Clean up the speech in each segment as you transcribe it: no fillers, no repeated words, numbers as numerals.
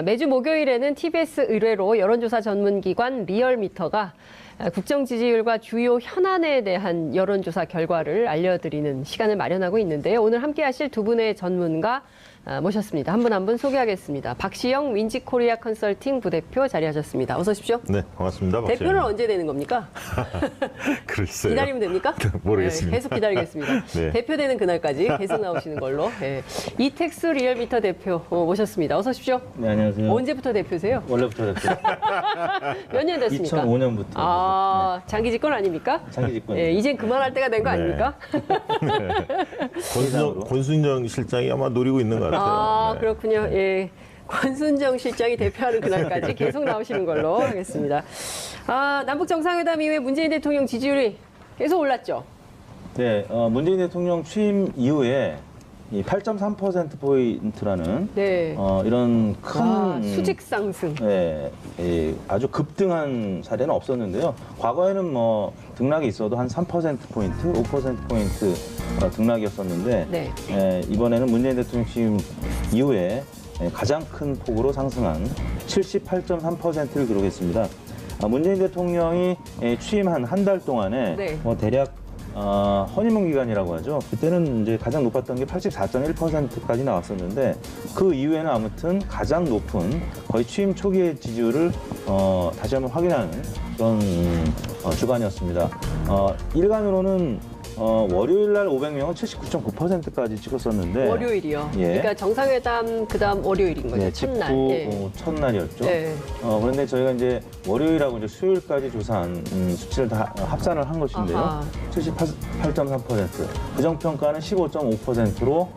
매주 목요일에는 TBS 의뢰로 여론조사 전문기관 리얼미터가 국정 지지율과 주요 현안에 대한 여론조사 결과를 알려드리는 시간을 마련하고 있는데요. 오늘 함께 하실 두 분의 전문가 모셨습니다. 한 분 한 분 소개하겠습니다. 박시영 윈지코리아 컨설팅 부대표 자리하셨습니다. 어서 오십시오. 네, 반갑습니다. 대표는 언제 되는 겁니까? 글쎄요. 기다리면 됩니까? 모르겠습니다. 네, 계속 기다리겠습니다. 네. 대표 되는 그날까지 계속 나오시는 걸로. 네. 이택수 리얼미터 대표 모셨습니다. 어서 오십시오. 네, 안녕하세요. 언제부터 대표세요? 원래부터 대표. 몇 년 됐습니까? 2005년부터. 아, 장기 집권 아닙니까? 장기 집권. 예, 이젠 그만할 때가 된 거 네. 아닙니까? 권순정 실장이 아마 노리고 있는 것 같아요. 아, 네. 그렇군요. 예. 권순정 실장이 대표하는 그날까지 계속 나오시는 걸로 하겠습니다. 아, 남북 정상회담 이후에 문재인 대통령 지지율이 계속 올랐죠? 네, 문재인 대통령 취임 이후에 이 8.3%포인트라는 네. 이런 큰 와, 수직 상승. 네, 아주 급등한 사례는 없었는데요. 과거에는 뭐 등락이 있어도 한 3%포인트, 5%포인트 등락이었었는데 네. 이번에는 문재인 대통령 취임 이후에 가장 큰 폭으로 상승한 78.3%를 기록했습니다. 문재인 대통령이 취임한 한 달 동안에 네. 뭐 대략 허니문 기간이라고 하죠. 그때는 이제 가장 높았던 게 84.1%까지 나왔었는데 그 이후에는 아무튼 가장 높은 거의 취임 초기의 지지율을 다시 한번 확인하는 그런 주간이었습니다. 일간으로는 월요일 날 500명은 79.9%까지 찍었었는데 월요일이요. 예. 그러니까 정상회담 그다음 월요일인 거죠. 네, 첫날. 직후 예. 첫날이었죠. 네. 그런데 저희가 이제 월요일하고 이제 수요일까지 조사한 수치를 다 합산을 한 것인데요. 아하. 78.3%. 부정평가는 15.5%로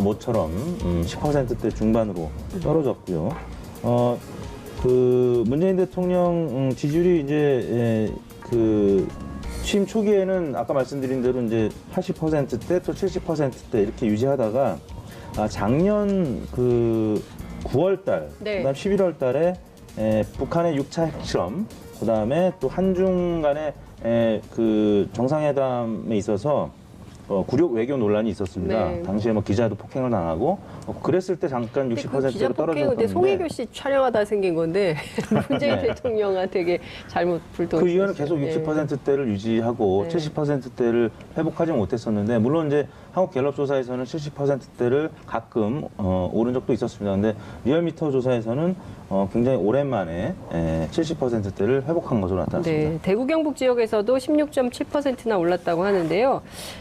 모처럼 10%대 중반으로 떨어졌고요. 그 문재인 대통령 지지율이 이제 취임 초기에는 아까 말씀드린 대로 이제 80%대 또 70%대 이렇게 유지하다가 작년 그 9월 달, 네. 그다음 11월 달에 북한의 6차 핵실험, 그다음에 또 한중 간의 그 정상회담에 있어서 굴욕 외교 논란이 있었습니다. 네. 당시에 뭐 기자도 폭행을 당하고 그랬을 때 잠깐 60%로 기자 폭행 떨어졌는데 근데 송혜교 씨 촬영하다 생긴 건데 문재인 네. 대통령한테 잘못 불똥. 그 이후에는 계속 60%대를 유지하고 네. 70%대를 회복하지 못했었는데 물론 이제 한국 갤럽 조사에서는 70%대를 가끔 오른 적도 있었습니다. 근데 리얼미터 조사에서는 굉장히 오랜만에 70%대를 회복한 것으로 나타났습니다. 네, 대구 경북 지역에서도 16.7%나 올랐다고 하는데요.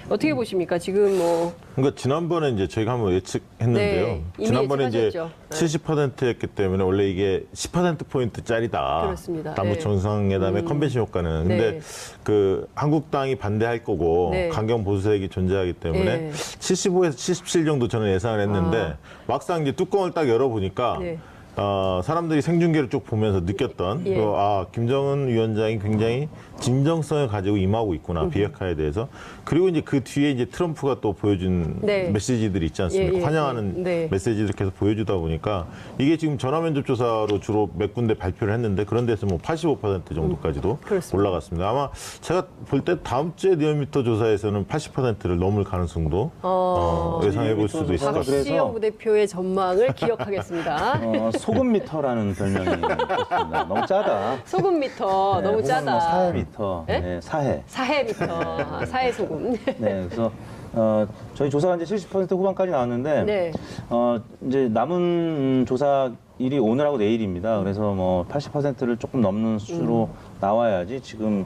어떻게 보십니까? 지금 뭐 그러니까 지난번에 이제 저희가 한번 예측했는데요. 네, 이미 지난번에 이제 예측하셨죠. 네. 70%였기 때문에 원래 이게 10%포인트짜리다. 그렇습니다. 남북 네. 정상회담의 컨벤션 효과는. 네. 근데 그 한국당이 반대할 거고 네. 강경 보수색이 존재하기 때문에 네. 75에서 77 정도 저는 예상을 했는데 막상 이제 뚜껑을 딱 열어보니까 네. 사람들이 생중계를 쭉 보면서 느꼈던 예. 김정은 위원장이 굉장히 진정성을 가지고 임하고 있구나 비핵화에 대해서. 그리고 이제 그 뒤에 이제 트럼프가 또 보여준 네. 메시지들이 있지 않습니까? 예, 예, 환영하는 네. 메시지를 계속 보여주다 보니까 이게 지금 전화면접 조사로 주로 몇 군데 발표를 했는데 그런 데서 뭐 85% 정도까지도 그렇습니다. 올라갔습니다. 아마 제가 볼 때 다음 주에 리얼미터 조사에서는 80%를 넘을 가능성도 예상해 볼 수도 있을 것 같습니다. 그래서- 박시영 부대표의 전망을 기억하겠습니다. 소금 미터라는 별명이 있습니다. 너무 짜다. 소금 미터 너무 혹은 짜다. 뭐 사해 미터, 네? 네, 사해. 사해 미터, 사해 소금. 네, 그래서 저희 조사가 이제 70% 후반까지 나왔는데 네. 이제 남은 조사일이 오늘하고 내일입니다. 그래서 뭐 80%를 조금 넘는 수로 나와야지 지금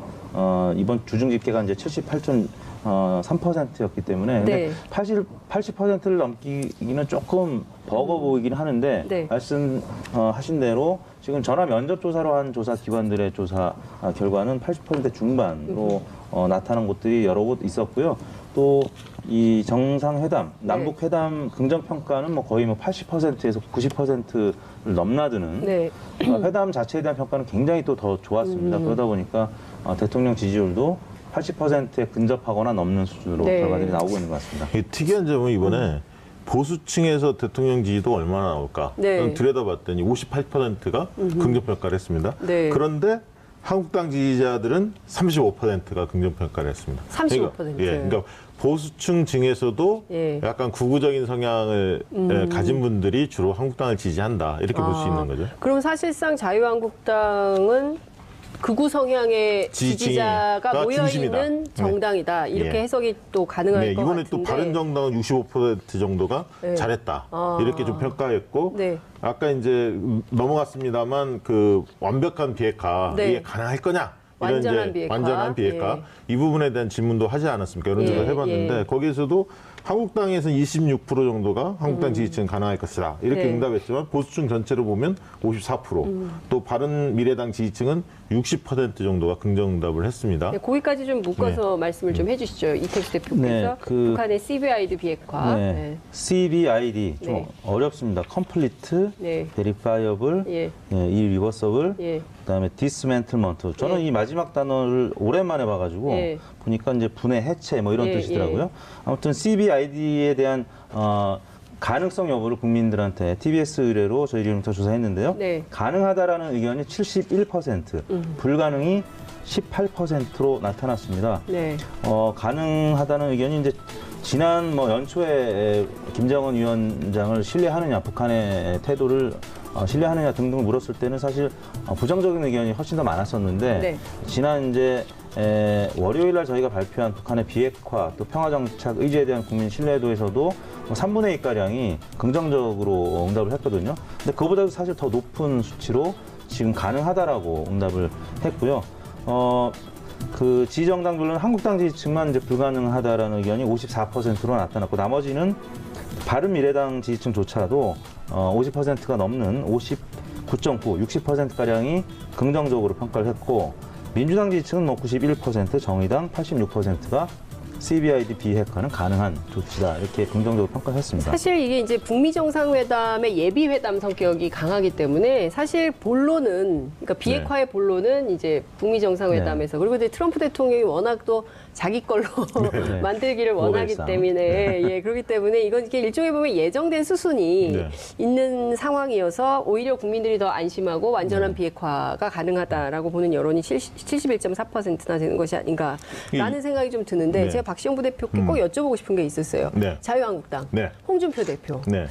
이번 주중 집계가 이제 78.3%였기 때문에 근데 네. 80%를 넘기기는 조금 버거 보이긴 하는데 네. 말씀하신 대로 지금 전화 면접 조사로 한 조사 기관들의 조사 결과는 80% 중반으로 나타난 곳들이 여러 곳 있었고요. 또 이 정상회담, 남북회담 긍정평가는 뭐 거의 뭐 80%에서 90%를 넘나드는 네. 회담 자체에 대한 평가는 굉장히 또 더 좋았습니다. 그러다 보니까 대통령 지지율도 80%에 근접하거나 넘는 수준으로 네. 결과들이 나오고 있는 것 같습니다. 이 특이한 점은 이번에 보수층에서 대통령 지지도가 얼마나 나올까 네. 들여다봤더니 58%가 긍정평가를 했습니다. 네. 그런데 한국당 지지자들은 35%가 긍정평가를 했습니다. 35%. 그러니까 보수층 중에서도 예. 약간 구구적인 성향을 가진 분들이 주로 한국당을 지지한다. 이렇게 볼 수 있는 거죠. 그럼 사실상 자유한국당은 극우 성향의 지지층이가 지지자가 중심이다. 모여있는 정당이다. 이렇게 예. 해석이 또 가능할 네, 것 이번에 같은데. 또 바른정당은 65% 정도가 네. 잘했다. 아. 이렇게 좀 평가했고 네. 아까 이제 넘어갔습니다만 그 완벽한 비핵화 네. 이게 가능할 거냐? 이런 완전한 이제 비핵화. 완전한 비핵화 예. 이 부분에 대한 질문도 하지 않았습니까? 여론조사 예, 해봤는데 예. 거기에서도 한국당에서 26% 정도가 한국당 지지층 가능할 것이다 이렇게 네. 응답했지만 보수층 전체로 보면 54%, 또 바른미래당 지지층은 60% 정도가 긍정 응답을 했습니다. 네, 거기까지 좀 묶어서 말씀을 좀 해주시죠. 이택수 대표께서 네, 북한의 CVID 비핵화. 네. 네. CVID 좀 네. 어렵습니다. Complete, 네. Verifiable, 예. Irreversible, 예. 그다음에 Dismantlement. 저는 예. 이 마지막 단어를 오랜만에 봐가지고 예. 보니까 이제 분해, 해체 뭐 이런 예, 뜻이더라고요. 예. 아무튼 CVID에 대한 가능성 여부를 국민들한테 TBS 의뢰로 저희 지금부터 조사했는데요. 네. 가능하다라는 의견이 71%, 불가능이 18%로 나타났습니다. 네. 가능하다는 의견이 이제 지난 뭐 연초에 김정은 위원장을 신뢰하느냐, 북한의 태도를 신뢰하느냐 등등을 물었을 때는 사실 부정적인 의견이 훨씬 더 많았었는데 네. 지난 이제 월요일 날 저희가 발표한 북한의 비핵화 또 평화정착 의지에 대한 국민 신뢰도에서도 3분의 2가량이 긍정적으로 응답을 했거든요. 근데 그보다도 사실 더 높은 수치로 지금 가능하다라고 응답을 했고요. 그 지지정당별로는 한국당 지지층만 이제 불가능하다라는 의견이 54%로 나타났고 나머지는 바른미래당 지지층조차도 50%가 넘는 59.9, 60%가량이 긍정적으로 평가를 했고 민주당 지지층은 뭐 91%, 정의당 86%가 CVID 비핵화는 가능한 조치다 이렇게 긍정적으로 평가했습니다. 사실 이게 이제 북미 정상회담의 예비 회담 성격이 강하기 때문에 사실 본론은 그러니까 비핵화의 본론은 이제 북미 정상회담에서 그리고 이제 트럼프 대통령이 워낙 또 자기 걸로 네. 만들기를 원하기 오벨상. 때문에 예 그렇기 때문에 이건 이게 일종의 보면 예정된 수순이 네. 있는 상황이어서 오히려 국민들이 더 안심하고 완전한 비핵화가 가능하다라고 보는 여론이 71.4%나 되는 것이 아닌가라는 생각이 좀 드는데 네. 제가 박시영 부대표께 꼭 여쭤보고 싶은 게 있었어요. 네. 자유한국당 네. 홍준표 대표. 네.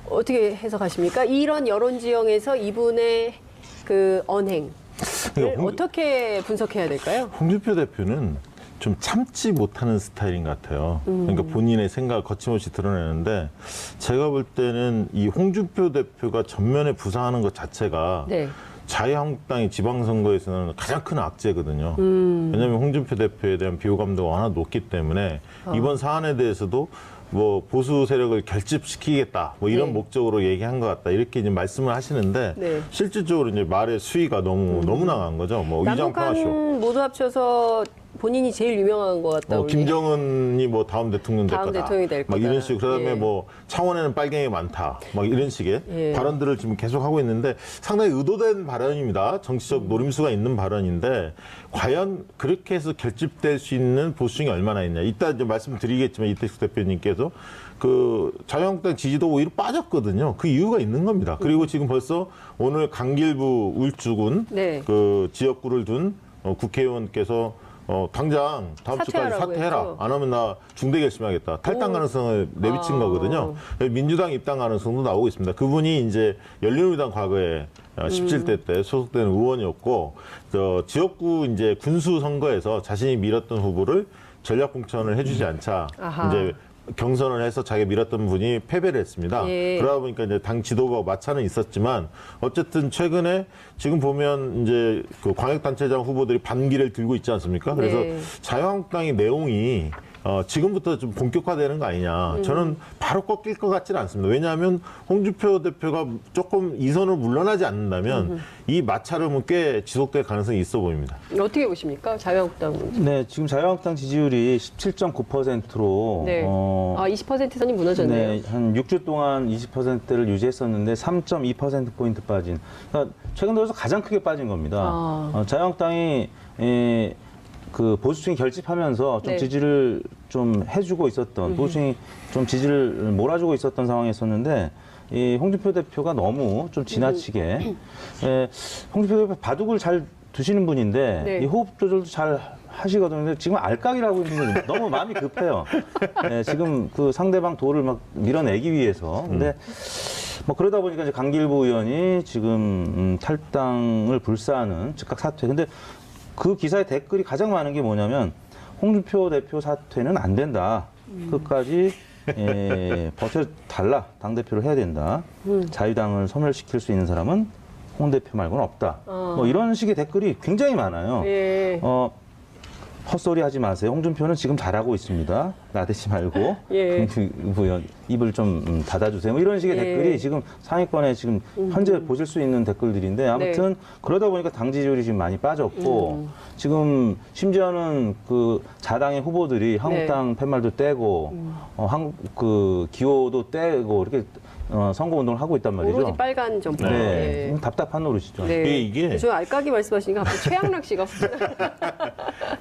어떻게 해석하십니까? 이런 여론 지형에서 이분의 그 언행을 그러니까 어떻게 분석해야 될까요? 홍준표 대표는 좀 참지 못하는 스타일인 것 같아요. 그러니까 본인의 생각을 거침없이 드러내는데 제가 볼 때는 이 홍준표 대표가 전면에 부상하는 것 자체가 네. 자유한국당이 지방선거에서는 가장 큰 악재거든요. 왜냐하면 홍준표 대표에 대한 비호감도가 워낙 높기 때문에 이번 사안에 대해서도 뭐 보수 세력을 결집시키겠다 뭐 이런 네. 목적으로 얘기한 것 같다 이렇게 이제 말씀을 하시는데 네. 실질적으로 이제 말의 수위가 너무 나간 거죠. 뭐 위장 평화쇼. 남북한 모두 합쳐서 본인이 제일 유명한 것 같다. 김정은이 뭐 다음 대통령 될 다음 거다. 대통령이 될 막 거다. 이런 식. 그다음에 예. 뭐 창원에는 빨갱이 많다. 막 이런 식의 예. 발언들을 지금 계속 하고 있는데 상당히 의도된 발언입니다. 정치적 노림수가 있는 발언인데 과연 그렇게 해서 결집될 수 있는 보수층이 얼마나 있냐. 이따 이제 말씀드리겠지만 이택수 대표님께서 그 자유한국당 지지도 오히려 빠졌거든요. 그 이유가 있는 겁니다. 그리고 지금 벌써 오늘 강길부 울주군 네. 그 지역구를 둔 국회의원께서 당장 다음 주까지 사퇴하라고 사퇴해라. 했죠. 안 하면 나 중대 결심하겠다. 탈당 가능성을 내비친 거거든요. 민주당 입당 가능성도 나오고 있습니다. 그분이 이제 열린우리당 과거에 17대 때 소속된 의원이었고 지역구 이제 군수 선거에서 자신이 밀었던 후보를 전략 공천을 해주지 않자 아하. 이제 경선을 해서 자기가 밀었던 분이 패배를 했습니다. 예. 그러다 보니까 이제 당 지도부와 마찰은 있었지만 어쨌든 최근에 지금 보면 이제 그 광역단체장 후보들이 반기를 들고 있지 않습니까? 그래서 네. 자유한국당의 내용이 지금부터 좀 본격화되는 거 아니냐. 저는 바로 꺾일 것 같지는 않습니다. 왜냐하면 홍준표 대표가 조금 이 선을 물러나지 않는다면 이 마찰은 꽤 지속될 가능성이 있어 보입니다. 어떻게 보십니까? 자유한국당 문제. 네, 지금 자유한국당 지지율이 17.9%로 네. 20% 선이 무너졌네요. 네, 한 6주 동안 20%를 유지했었는데 3.2%포인트 빠진. 그러니까 최근 들어서 가장 크게 빠진 겁니다. 자유한국당이 그 보수층이 결집하면서 좀 네. 지지를 좀 해주고 있었던 보수층이 좀 지지를 몰아주고 있었던 상황이었었는데 이 홍준표 대표가 너무 좀 지나치게 홍준표 대표 바둑을 잘 두시는 분인데 네. 이 호흡 조절도 잘 하시거든요. 근데 지금 알까기라고 있는 게 너무 마음이 급해요. 네, 지금 그 상대방 도를 막 밀어내기 위해서. 근데 뭐 그러다 보니까 이제 강길부 의원이 지금 탈당을 불사하는 즉각 사퇴. 근데 그 기사의 댓글이 가장 많은 게 뭐냐면 홍준표 대표 사퇴는 안 된다. 끝까지 버텨달라. 당대표를 해야 된다. 자유당을 소멸시킬 수 있는 사람은 홍 대표 말고는 없다. 뭐 이런 식의 댓글이 굉장히 많아요. 예. 헛소리 하지 마세요. 홍준표는 지금 잘하고 있습니다. 나대지 말고 예. 강길부 의원 입을 좀 닫아주세요. 뭐 이런 식의 예. 댓글이 지금 상위권에 지금 현재 보실 수 있는 댓글들인데 아무튼 네. 그러다 보니까 당 지지율이 지금 많이 빠졌고 지금 심지어는 그 자당의 후보들이 한국당 팻말도 떼고 한국 그 기호도 떼고 이렇게 선거 운동을 하고 있단 말이죠. 오로지 빨간 점퍼. 네, 답답한 노릇이죠. 네. 이게 저 알까기 말씀하시니까 갑자기 최양락 씨가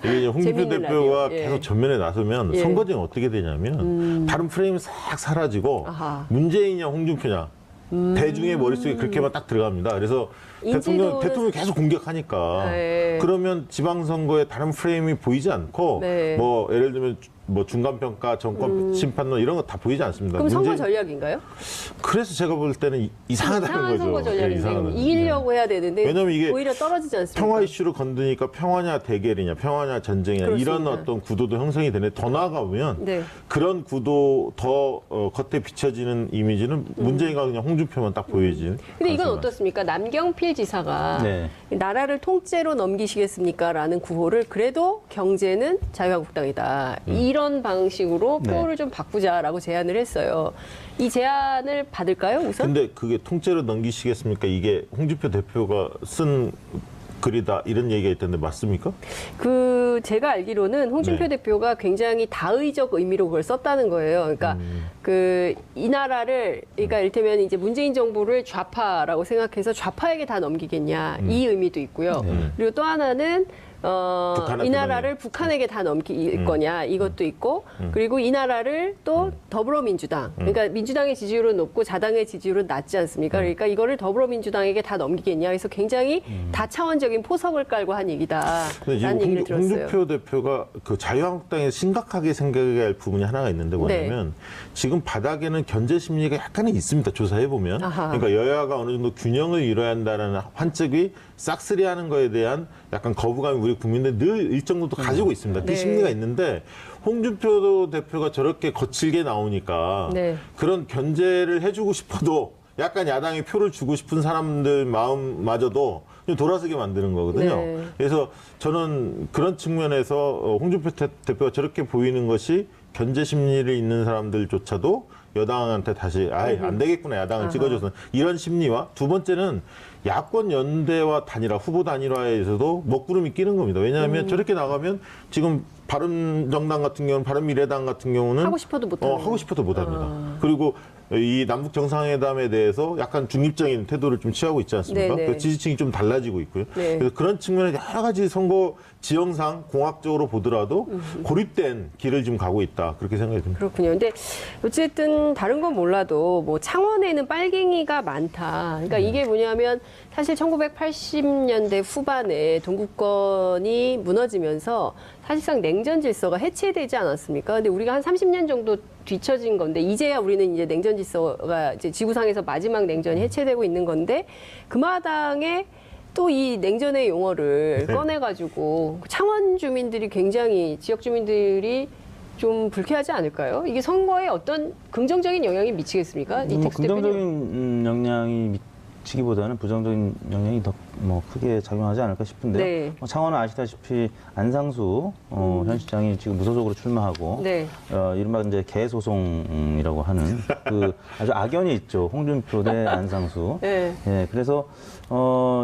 이게 이제 홍준표 재밌는 대표가 라디오. 예. 계속 전면에 나서면 예. 선거전이 어떻게 되냐면 다른 프레임이 싹 사라지고 아하. 문재인이냐 홍준표냐 대중의 머릿속에 그렇게만 딱 들어갑니다. 그래서 인지도는 대통령 계속 공격하니까 네. 그러면 지방선거에 다른 프레임이 보이지 않고 네. 뭐 예를 들면 뭐 중간평가, 정권 심판론 이런 거 다 보이지 않습니다. 그럼 선거 전략인가요? 그래서 제가 볼 때는 이상하다는 이상한 거죠. 선거 예, 전략인데 이상하다는 이기려고 해야 되는데 왜냐면 이게 오히려 떨어지지 않습니까? 평화 이슈를 건드니까 평화냐 대결이냐 평화냐 전쟁이냐 그렇습니다. 이런 어떤 구도도 형성이 되네. 더 나아가보면 네. 그런 구도 더 겉에 비춰지는 이미지는 문재인과 그냥 홍준표만 딱 보여지는. 근데 이건 가능성이 어떻습니까? 남경필 지사가 네. 나라를 통째로 넘기시겠습니까? 라는 구호를 그래도 경제는 자유한국당이다. 이런 방식으로 네. 표를 좀 바꾸자라고 제안을 했어요. 이 제안을 받을까요, 우선? 근데 그게 통째로 넘기시겠습니까? 이게 홍준표 대표가 쓴 글이다 이런 얘기가 있던데 맞습니까? 제가 알기로는 홍준표 네. 대표가 굉장히 다의적 의미로 그걸 썼다는 거예요. 그러니까 이 나라를 그러니까 이를테면 이제 문재인 정부를 좌파라고 생각해서 좌파에게 다 넘기겠냐 이 의미도 있고요. 네. 그리고 또 하나는 북한한테 이 나라를 북한에게 다 넘길 거냐 이것도 있고 그리고 이 나라를 또 더불어민주당 그러니까 민주당의 지지율은 높고 자당의 지지율은 낮지 않습니까? 그러니까 이거를 더불어민주당에게 다 넘기겠냐 그래서 굉장히 다차원적인 포석을 깔고 한 얘기다라는 근데 지금 얘기를 들었어요. 홍준표 대표가 그 자유한국당에 심각하게 생각해야 할 부분이 하나가 있는데 뭐냐면 네. 지금 바닥에는 견제 심리가 약간은 있습니다. 조사해 보면. 아하. 그러니까 여야가 어느 정도 균형을 이뤄야 한다는 환측이 싹쓸이하는 거에 대한 약간 거부감이 우리 국민들 늘 일정 정도 가지고 있습니다. 그 네. 심리가 있는데 홍준표 대표가 저렇게 거칠게 나오니까 네. 그런 견제를 해주고 싶어도 약간 야당에 표를 주고 싶은 사람들 마음마저도 좀 돌아서게 만드는 거거든요. 네. 그래서 저는 그런 측면에서 홍준표 대표가 저렇게 보이는 것이 견제 심리를 있는 사람들조차도 여당한테 다시 안 되겠구나 야당을 찍어줘서 이런 심리와 두 번째는 야권 연대와 단일화 후보 단일화에서도 먹구름이 끼는 겁니다. 왜냐하면 저렇게 나가면 지금 바른정당 같은 경우는 바른미래당 같은 경우는 하고 싶어도 못하는 하고 싶어도 못합니다. 그리고 이 남북 정상회담에 대해서 약간 중립적인 태도를 좀 취하고 있지 않습니까? 네네. 그 지지층이 좀 달라지고 있고요. 네. 그래서 그런 측면에 여러 가지 선거 지형상 공학적으로 보더라도 고립된 길을 지금 가고 있다 그렇게 생각이 듭니다. 그렇군요. 근데 어쨌든 다른 건 몰라도 뭐 창원에는 빨갱이가 많다. 그러니까 이게 뭐냐면 사실 1980년대 후반에 동구권이 무너지면서 사실상 냉전 질서가 해체되지 않았습니까? 근데 우리가 한 30년 정도 뒤처진 건데 이제야 우리는 이제 냉전 질서가 이제 지구상에서 마지막 냉전이 해체되고 있는 건데 그 마당에 또 이 냉전의 용어를 네. 꺼내가지고 창원 주민들이 굉장히 지역 주민들이 좀 불쾌하지 않을까요? 이게 선거에 어떤 긍정적인 영향이 미치겠습니까? 이택수 대표님. 긍정적인 영향이 미치기보다는 부정적인 영향이 더 크게 작용하지 않을까 싶은데요. 네. 창원은 아시다시피 안상수 현 시장이 지금 무소속으로 출마하고 네. 이른바 이제 개소송이라고 하는 그 아주 악연이 있죠. 홍준표 대 안상수. 네. 예, 그래서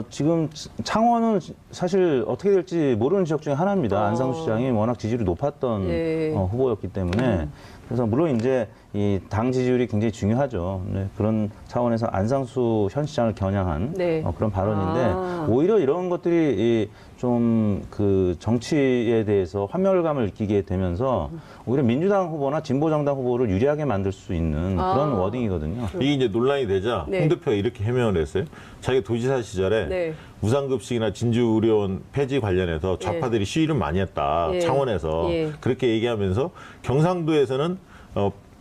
지금 창원은 사실 어떻게 될지 모르는 지역 중에 하나입니다. 안상수 시장이 워낙 지지율이 높았던 네. 후보였기 때문에 그래서 물론 이제 이 당 지지율이 굉장히 중요하죠. 네, 그런 차원에서 안상수 현 시장을 겨냥한 네. 그런 발언인데 아. 오히려 이런 것들이 좀 그 정치에 대해서 환멸감을 느끼게 되면서 오히려 민주당 후보나 진보정당 후보를 유리하게 만들 수 있는 그런 워딩이거든요. 이게 이제 논란이 되자 네. 홍 대표가 이렇게 해명을 했어요. 자기가 도지사 시절에 네. 무상급식이나 진주의료원 폐지 관련해서 좌파들이 시위를 많이 했다. 예. 창원에서. 예. 그렇게 얘기하면서 경상도에서는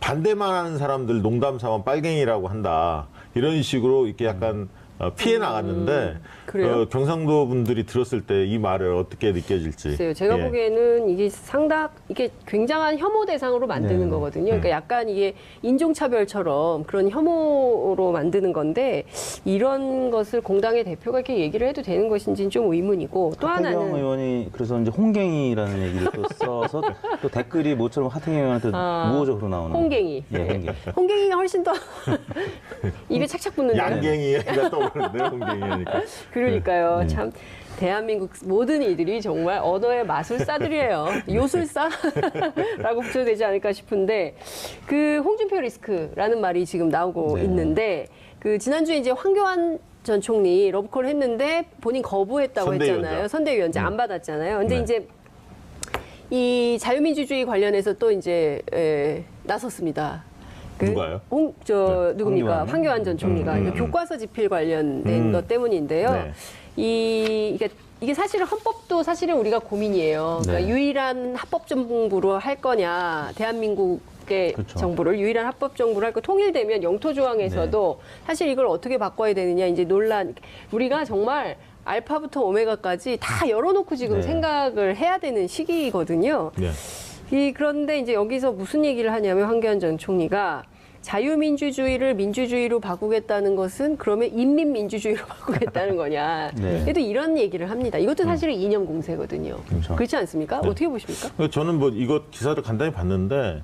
반대만 하는 사람들 농담 삼아 빨갱이라고 한다. 이런 식으로 이렇게 약간 피해 나갔는데 그래요? 경상도 분들이 들었을 때 이 말을 어떻게 느껴질지. 글쎄요. 제가 예. 보기에는 이게 굉장한 혐오 대상으로 만드는 네. 거거든요. 그러니까 약간 이게 인종차별처럼 그런 혐오로 만드는 건데 이런 것을 공당의 대표가 이렇게 얘기를 해도 되는 것인지는 좀 의문이고 또 하태경 하나는 의원이 그래서 이제 홍갱이라는 얘기를 또 써서 또 댓글이 모처럼 하태경 의원한테 무호적으로 나오는. 홍갱이. 예, 홍갱이. 홍갱이가 훨씬 더 입에 착착 붙는데요. 양갱이가 떠오르는데 홍갱이니까. 그러니까요. 참 대한민국 모든 이들이 정말 언어의 마술사들이에요. 요술사라고 붙여도 되지 않을까 싶은데 그 홍준표 리스크라는 말이 지금 나오고 네. 있는데 그 지난주에 이제 황교안 전 총리 러브콜 했는데 본인 거부했다고 선대위원장. 했잖아요. 선대위원장 안 받았잖아요. 근데 네. 이제 이 자유민주주의 관련해서 또 이제 나섰습니다. 누가요? 누굽니까? 황교안. 황교안 전 총리가 이거 교과서 집필 관련된 것 때문인데요. 네. 이게 사실은 헌법도 사실은 우리가 고민이에요. 그러니까 네. 유일한 합법 정부로 할 거냐, 대한민국의 그렇죠. 정부를 유일한 합법 정부로 할 거 통일되면 영토 조항에서도 사실 이걸 어떻게 바꿔야 되느냐 이제 논란. 우리가 정말 알파부터 오메가까지 다 열어놓고 지금 네. 생각을 해야 되는 시기거든요. 네. 그런데 이제 여기서 무슨 얘기를 하냐면 황교안 전 총리가 자유민주주의를 민주주의로 바꾸겠다는 것은 그러면 인민민주주의로 바꾸겠다는 거냐. 네. 그래도 이런 얘기를 합니다. 이것도 사실은 이념 공세거든요. 그렇죠. 그렇지 않습니까? 네. 어떻게 보십니까? 저는 뭐 이거 기사를 간단히 봤는데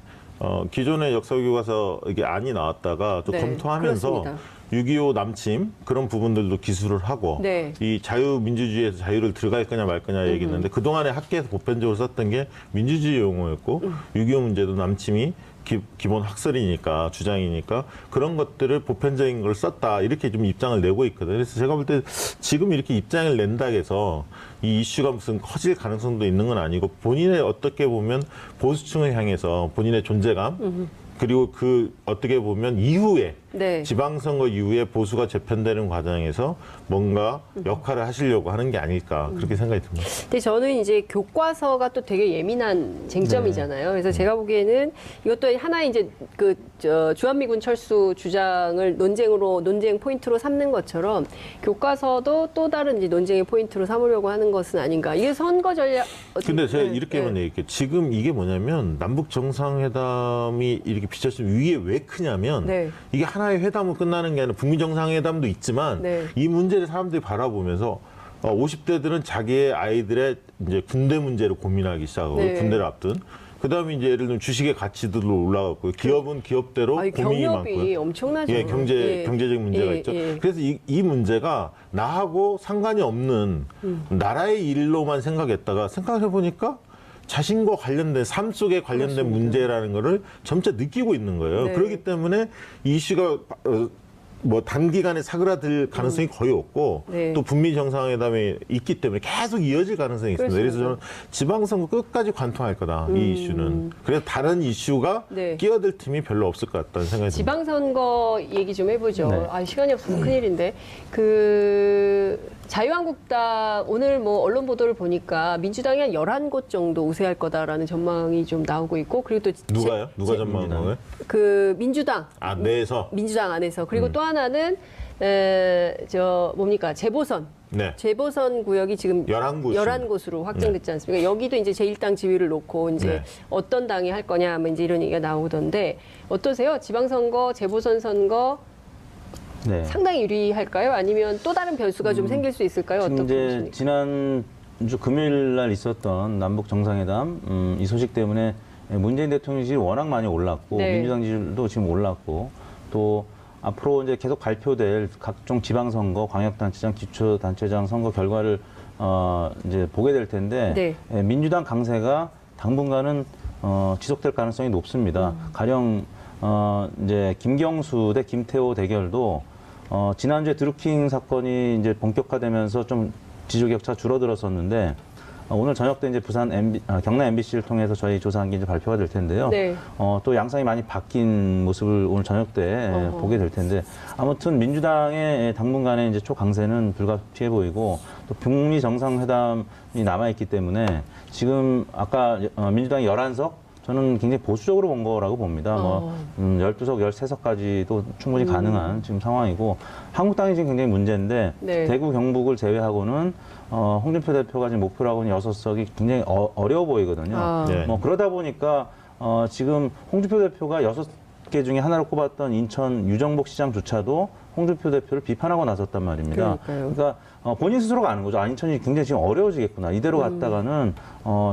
기존의 역사교과서 이게 안이 나왔다가 또 네, 검토하면서 그렇습니다. 6.25 남침 그런 부분들도 기술을 하고 네. 이 자유민주주의에서 자유를 들어갈 거냐 말 거냐 얘기했는데 그동안에 학계에서 보편적으로 썼던 게 민주주의 용어였고 6.25 문제도 남침이 기본 학설이니까 주장이니까 그런 것들을 보편적인 걸 썼다 이렇게 좀 입장을 내고 있거든요. 그래서 제가 볼 때 지금 이렇게 입장을 낸다 해서 이 이슈가 무슨 커질 가능성도 있는 건 아니고 본인의 어떻게 보면 보수층을 향해서 본인의 존재감 그리고 그 어떻게 보면 이후에 네. 지방선거 이후에 보수가 재편되는 과정에서 뭔가 역할을 하시려고 하는 게 아닐까 그렇게 생각이 듭니다. 근데 저는 이제 교과서가 또 되게 예민한 쟁점이잖아요. 그래서 제가 보기에는 이것도 하나의 이제 주한미군 철수 주장을 논쟁 포인트로 삼는 것처럼 교과서도 또 다른 이제 논쟁의 포인트로 삼으려고 하는 것은 아닌가. 이게 선거 전략. 근데 제가 네, 이렇게만 네. 얘기할게요. 지금 이게 뭐냐면 남북 정상회담이 이렇게 비춰지면 위에 왜 크냐면 네. 이게 하나의 회담으로 끝나는 게 아니라 북미 정상회담도 있지만 네. 이 문제를 사람들이 바라보면서 50대들은 자기의 아이들의 이제 군대 문제를 고민하기 시작하고 네. 군대를 앞둔. 그다음에 이제 예를 들면 주식의 가치들도 올라갔고 기업은 기업대로 아니, 고민이 경협이 많고요. 엄청나죠. 예, 경제적인 문제가 예, 있죠. 예. 그래서 이 문제가 나하고 상관이 없는 나라의 일로만 생각했다가 생각해 보니까 자신과 관련된 삶 속에 관련된 그렇습니다. 문제라는 거를 점차 느끼고 있는 거예요. 네. 그렇기 때문에 이 이슈가 뭐 단기간에 사그라들 가능성이 거의 없고 네. 또 북미 정상회담이 있기 때문에 계속 이어질 가능성이 있습니다. 그래서 저는 지방선거 끝까지 관통할 거다 이 이슈는. 그래서 다른 이슈가 네. 끼어들 틈이 별로 없을 것 같다는 생각이 듭니다. 지방선거 얘기 좀 해보죠. 네. 시간이 없어서 큰일인데. 자유한국당 오늘 뭐 언론 보도를 보니까 민주당이 한 11곳 정도 우세할 거다라는 전망이 좀 나오고 있고 그리고 또 누가요? 누가 전망한 거예요? 민주당 아, 내에서? 민주당 안에서 그리고 또 하나는 재보선 네. 재보선 구역이 지금 11곳. 11곳으로 확정됐지 않습니까? 여기도 이제 제1당 지위를 놓고 이제 네. 어떤 당이 할 거냐 뭐 이제 이런 얘기가 나오던데 어떠세요? 지방선거, 재보선 선거 네. 상당히 유리할까요? 아니면 또 다른 변수가 좀 생길 수 있을까요? 지금 어떻게 이제 보십니까? 지난주 금요일 날 있었던 남북 정상회담 이 소식 때문에 문재인 대통령 지지율이 워낙 많이 올랐고 네. 민주당 지지율도 지금 올랐고 또 앞으로 이제 계속 발표될 각종 지방선거, 광역단체장, 기초단체장 선거 결과를 이제 보게 될 텐데 네. 민주당 강세가 당분간은 지속될 가능성이 높습니다. 가령 이제 김경수 대 김태호 대결도 지난주에 드루킹 사건이 이제 본격화되면서 좀 지지율 격차 줄어들었었는데 오늘 저녁 때 이제 경남 MBC를 통해서 저희 조사한 게 이제 발표가 될 텐데요. 네. 또 양상이 많이 바뀐 모습을 오늘 저녁 때 보게 될 텐데 아무튼 민주당의 당분간의 이제 초강세는 불가피해 보이고 또 북미 정상회담이 남아있기 때문에 지금 아까 민주당이 11석 저는 굉장히 보수적으로 본 거라고 봅니다. 12석, 13석까지도 충분히 가능한 지금 상황이고 한국당이 지금 굉장히 문제인데 네. 대구, 경북을 제외하고는 홍준표 대표가 지금 목표로 하고 있는 6석이 굉장히 어려워 보이거든요. 네. 그러다 보니까 지금 홍준표 대표가 6개 중에 하나로 꼽았던 인천 유정복 시장조차도 홍준표 대표를 비판하고 나섰단 말입니다. 그러니까요. 그러니까 본인 스스로가 아는 거죠. 인천이 굉장히 지금 어려워지겠구나. 이대로 갔다가는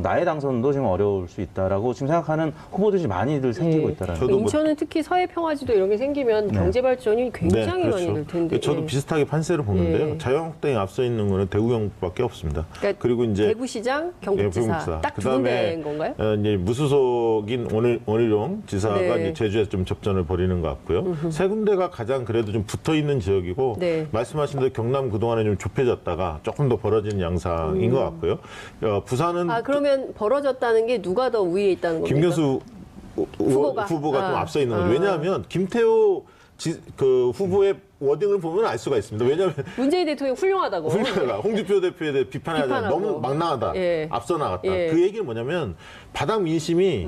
나의 당선도 지금 어려울 수 있다라고 지금 생각하는 후보들이 많이들 생기고 네. 있다라는 저도 거죠. 인천은 특히 서해 평화지도 이런 게 생기면 네. 경제 발전이 굉장히 네, 많이 될 텐데. 저도 예. 비슷하게 판세를 보는데요. 예. 자유한국당이 앞서 있는 거는 대구 경북밖에 없습니다. 그러니까 그리고 이제 대구시장, 경북지사 경북지사. 딱 두 그다음에 군데인 건가요? 이제 무소속인 원희룡 지사가 네. 이제 제주에서 좀 접전을 벌이는 것 같고요. 세 군데가 가장 그래도 좀 붙어 있는 지역이고 네. 말씀하신 대로 경남 그동안에 좀 좁혀졌다가 조금 더 벌어지는 양상인 것 같고요. 부산은 그러면 벌어졌다는 게 누가 더 위에 있다는 겁니까? 김경수 후보가 좀 앞서 있는 거죠. 왜냐하면 김태호 그 후보의 워딩을 보면 알 수가 있습니다. 왜냐하면 문재인 대통령 훌륭하다고. 홍준표 대표에 대해 비판하지 비판하고. 너무 막 나가다, 예. 앞서 나갔다. 예. 그 얘기는 뭐냐면 바닥 민심이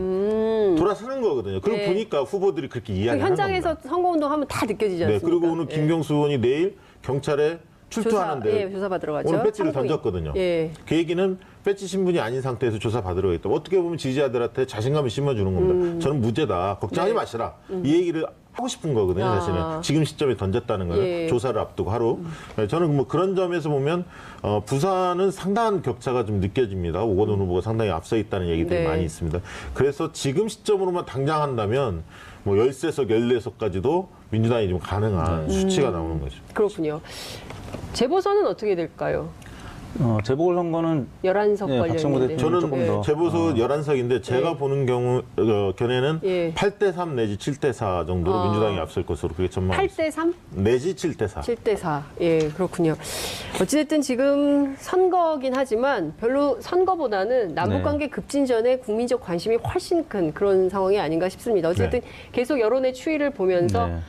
돌아서는 거거든요. 그리고 네. 보니까 후보들이 그렇게 그 이야기하는 현장에서 겁니다. 선거운동하면 다 느껴지지 않습니까? 네, 그리고 오늘 예. 김경수 의원이 내일 경찰에 출두하는데 조사 받으러 가죠. 오늘 배지를 참고인. 던졌거든요. 예. 그 얘기는 배지 신분이 아닌 상태에서 조사 받으러 가겠다. 어떻게 보면 지지자들한테 자신감을 심어주는 겁니다. 저는 무죄다. 걱정하지 네. 마시라. 이 얘기를 하고 싶은 거거든요. 사실은 지금 시점에 던졌다는 거는 예. 조사를 앞두고 하루. 저는 뭐 그런 점에서 보면 부산은 상당한 격차가 좀 느껴집니다. 오거돈 후보가 상당히 앞서 있다는 얘기들이 네. 많이 있습니다. 그래서 지금 시점으로만 당장 한다면 뭐 13석, 14석까지도 민주당이 좀 가능한 수치가 나오는 거죠. 그렇군요. 재보선은 어떻게 될까요? 재보궐선거는 11석 예, 박정부 걸렸는데. 대통령이 저는 조금 더 재보수 11석인데 제가 예. 보는 경우 견해는 예. 8대3 내지 7대4 정도로 민주당이 앞설 것으로 그렇게 전망합니다. 8대3? 내지 7대4. 7대4. 예, 그렇군요. 어찌됐든 지금 선거긴 하지만 별로 선거보다는 남북관계 급진전에 국민적 관심이 훨씬 큰 그런 상황이 아닌가 싶습니다. 어쨌든 계속 여론의 추이를 보면서 네.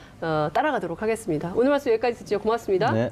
따라가도록 하겠습니다. 오늘 말씀 여기까지 듣죠. 고맙습니다. 네.